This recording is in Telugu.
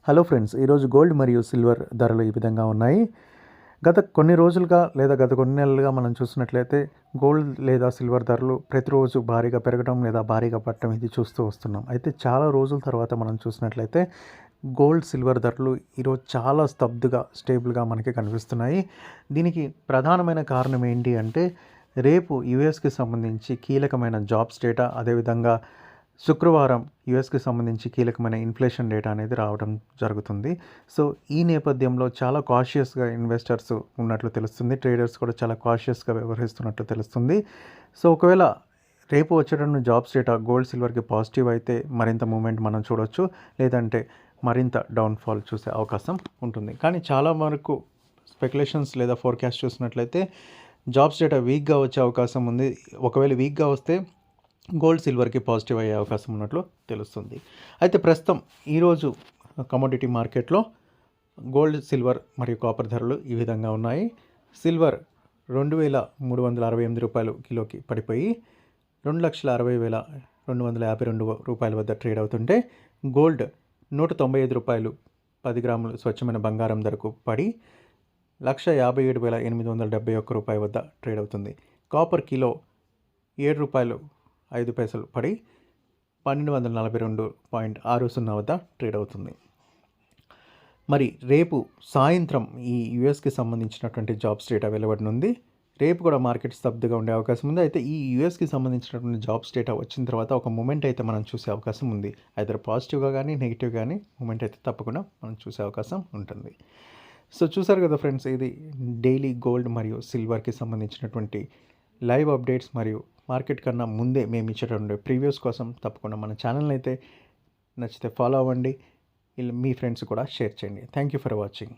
హలో ఫ్రెండ్స్, ఈరోజు గోల్డ్ మరియు సిల్వర్ ధరలు ఈ విధంగా ఉన్నాయి. గత కొన్ని రోజులుగా లేదా గత కొన్ని నెలలుగా మనం చూసినట్లయితే గోల్డ్ లేదా సిల్వర్ ధరలు ప్రతిరోజు భారీగా పెరగడం లేదా భారీగా పడటం ఇది చూస్తూ వస్తున్నాం. అయితే చాలా రోజుల తర్వాత మనం చూసినట్లయితే గోల్డ్ సిల్వర్ ధరలు ఈరోజు చాలా స్టేబుల్గా మనకి కనిపిస్తున్నాయి. దీనికి ప్రధానమైన కారణం ఏంటి అంటే రేపు యుఎస్కి సంబంధించి కీలకమైన జాబ్స్ డేటా, అదేవిధంగా శుక్రవారం యుఎస్కి సంబంధించి కీలకమైన ఇన్ఫ్లేషన్ డేటా అనేది రావడం జరుగుతుంది. సో ఈ నేపథ్యంలో చాలా కాషియస్గా ఇన్వెస్టర్స్ ఉన్నట్లు తెలుస్తుంది. ట్రేడర్స్ కూడా చాలా కాషియస్గా వ్యవహరిస్తున్నట్లు తెలుస్తుంది. సో ఒకవేళ రేపు వచ్చేటటువంటి జాబ్స్ డేటా గోల్డ్ సిల్వర్కి పాజిటివ్ అయితే మరింత మూమెంట్ మనం చూడొచ్చు, లేదంటే మరింత డౌన్ఫాల్ చూసే అవకాశం ఉంటుంది. కానీ చాలా వరకు స్పెక్యులేషన్స్ లేదా ఫోర్కాస్ట్ చూసినట్లయితే జాబ్స్ డేటా వీక్గా వచ్చే అవకాశం ఉంది. ఒకవేళ వీక్గా వస్తే గోల్డ్ సిల్వర్కి పాజిటివ్ అయ్యే అవకాశం ఉన్నట్లు తెలుస్తుంది. అయితే ప్రస్తుతం ఈరోజు కమోడిటీ మార్కెట్లో గోల్డ్, సిల్వర్ మరియు కాపర్ ధరలు ఈ విధంగా ఉన్నాయి. సిల్వర్ 2,368 రూపాయలు కిలోకి పడిపోయి 2,60,252 రూపాయల వద్ద ట్రేడ్ అవుతుంటే, గోల్డ్ 195 రూపాయలు 10 గ్రాములు స్వచ్ఛమైన బంగారం ధరకు పడి 1,57,871 రూపాయల వద్ద ట్రేడ్ అవుతుంది. కాపర్ కిలో 7 రూపాయలు 5 పైసలు పడి 1,242.60 వద్ద ట్రేడ్ అవుతుంది. మరి రేపు సాయంత్రం ఈ యుఎస్కి సంబంధించినటువంటి జాబ్స్ డేటా వెలువడనుంది. రేపు కూడా మార్కెట్ స్తబ్దుగా ఉండే అవకాశం ఉంది. అయితే ఈ యుఎస్కి సంబంధించినటువంటి జాబ్స్ డేటా వచ్చిన తర్వాత ఒక మూమెంట్ అయితే మనం చూసే అవకాశం ఉంది. ఐదర్ పాజిటివ్గా కానీ నెగిటివ్ కానీ మూమెంట్ అయితే తప్పకుండా మనం చూసే అవకాశం ఉంటుంది. సో చూసారు కదా ఫ్రెండ్స్, ఇది డైలీ గోల్డ్ మరియు సిల్వర్కి సంబంధించినటువంటి లైవ్ అప్డేట్స్ మరియు మార్కెట్ కన్నా ముందే మేము ఇచ్చేటటువంటి ప్రీవ్యూస్ కోసం తప్పకుండా మన ఛానల్ని అయితే నచ్చితే ఫాలో అవ్వండి. మీ ఫ్రెండ్స్ కూడా షేర్ చేయండి. Thank you for watching.